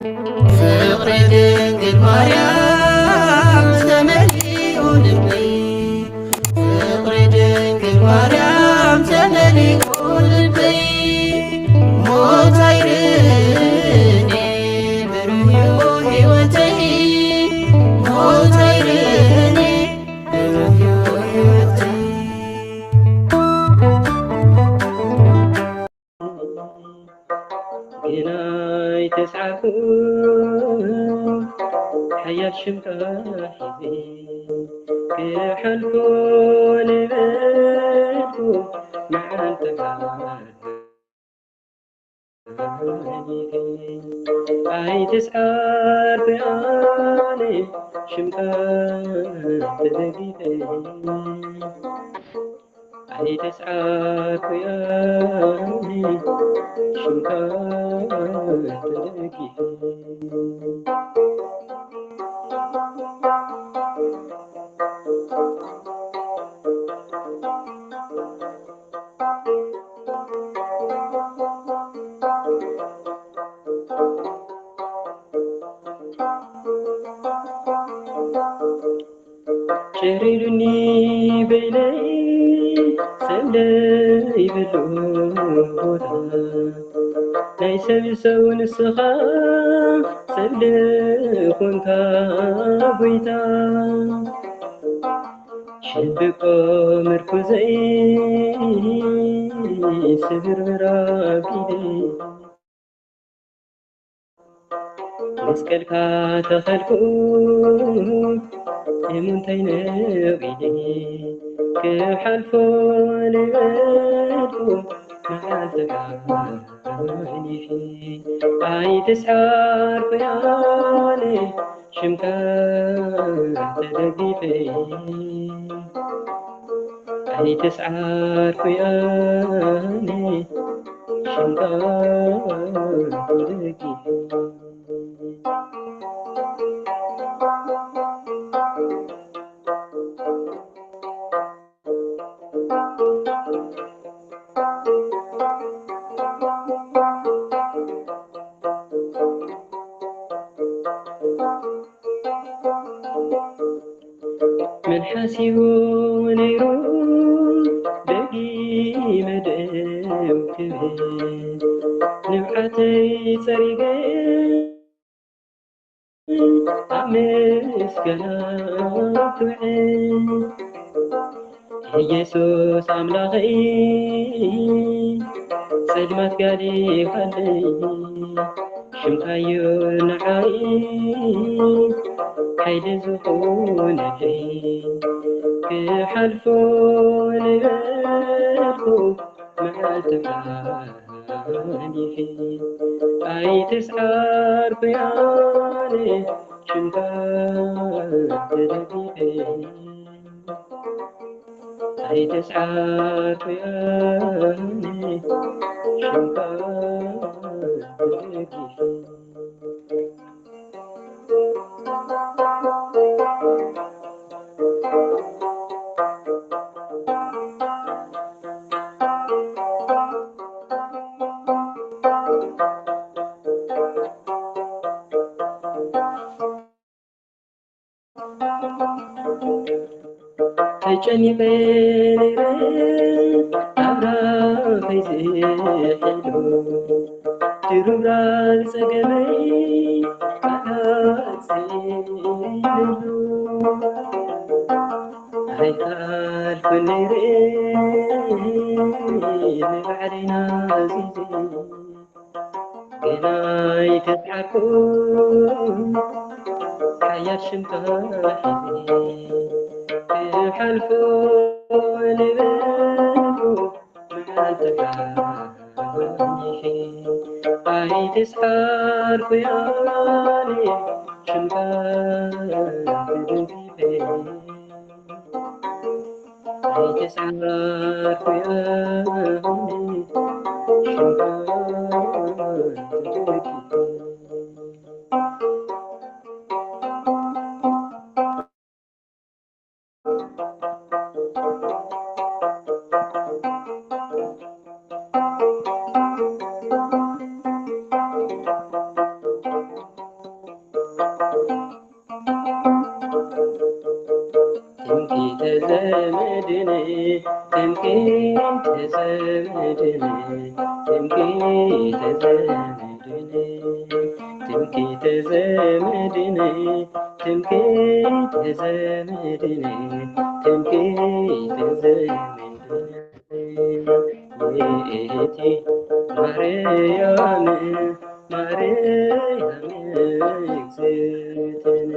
ፍቅር ድንግል ማርያም ተመሊኡ ልበይ ፍቅር ድንግል ማርያም ተመሊኡ ልበይ ሞት አይርኔ ብሩህ ሕይወተይ ሞት አይርኔ ብሩህ ሕይወተይ جناي تسعفو حياة شمتاحي كحلفو نبتو مع التفاعل أي تسعر بياني شمتاح تدقيتي أي تسعر بياني شمتاح تدقيتي شريرني بيني سندي بلوغوتا ليس بسون السخا سندي خنتا بيتا شبكو مركزي سبر مرابيدي مسكلكا تخلكو يمنتين بيدي كحلفو نبتو مع التقاني في أي تسعر بياني شمتا تدقي في أي تسعر بياني شمتا تدقي في من حاسبو نيرو بقي مدام كبير نبعتي طريقي عمس كلام توعي يسوس أملاغي سلمت قالي خلي شمتايو نعاي حيد زخون لي كحلفو نبالكو مع التفاني في أي تسعر بياني شمتات تدقي أي تسعر بياني شمتات تدقي تجنبين أبرا فيزي حلو ترورا سقمي أكاسي هاي خالف النيرين بعدنا زيزي قناي تضحكون حياة شمتاحي حلفوا لبنو مع التفاني أي تسحر خيالي شمتات تدقي أي تسحر خيالي شمتات تدقي ዘመድነ ትምክህተ ዘመድነ ትምክህተ ዘመድነ ትምክህተ ዘመድነ ትምክህተ ዘመድነ ትምክህተ ዘመድነ የእቴ ማርያም ማርያም እግዝእትነ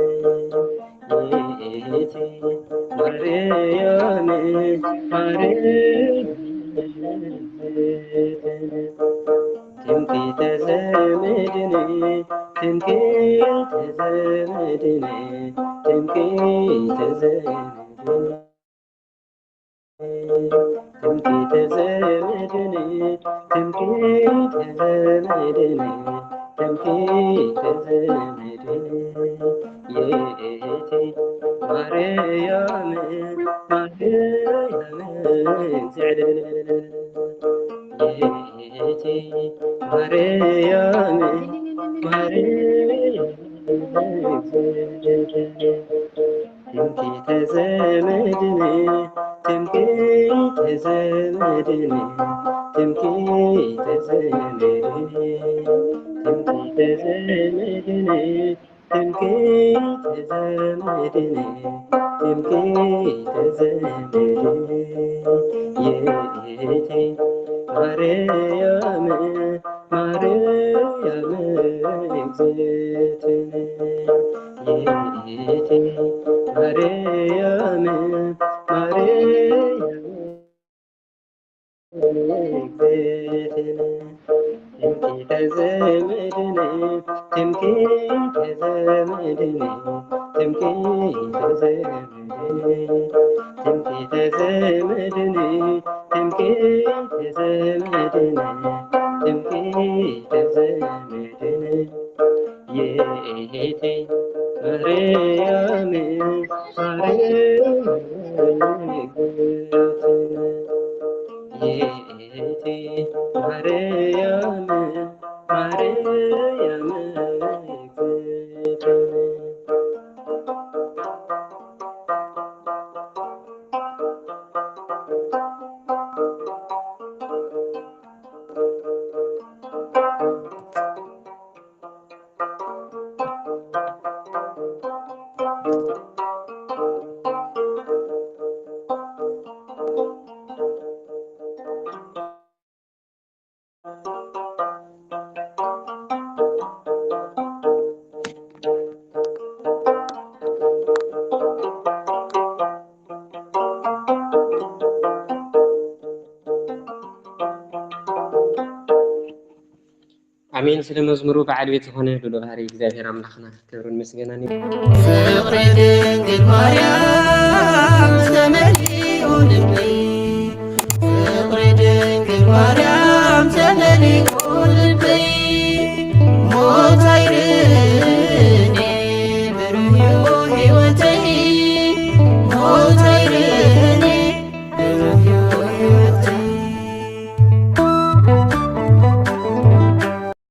የእቴ ማርያም ማርያም እግዝእትነ ትምክህተ ዘመድነ ትምክህተ ዘመድነ ትምክህተ ዘመድነ ትምክህተ ዘመድነ ትምክህተ ዘመድነ ትምክህተ ዘመድነ የእቴ ማርያም ማርያም እግዝእትነ የእቴ ማርያም ማርያም እግዝእትነ ትምክህተ ዘመድነ ትምክህተ ዘመድነ ትምክህተ ዘመድነ ትምክህተ ዘመድነ ትምክህተ ዘመድነ ትምክህተ ዘመድነ የእቴ ማርያም ማርያም እግዝእትነ የእቴ ማርያም ማርያም እግዝእትነ ትምክህተ ዘመድነ ትምክህተ ዘመድነ ትምክህተ ዘመድነ ትምክህተ ዘመድነ ትምክህተ ዘመድነ ትምክህተ ዘመድነ የእቴ ማርያም ማርያም እግዝእትነ የእቴ ማርያም ማርያም እግዝእትነ አሜን። ስለ መዝሙሩ በዓል ቤት ሆነ ሉለ ባህሪ እግዚአብሔር አምላክና ክብርን ምስጋናን ፍቅር ድንግል ማርያም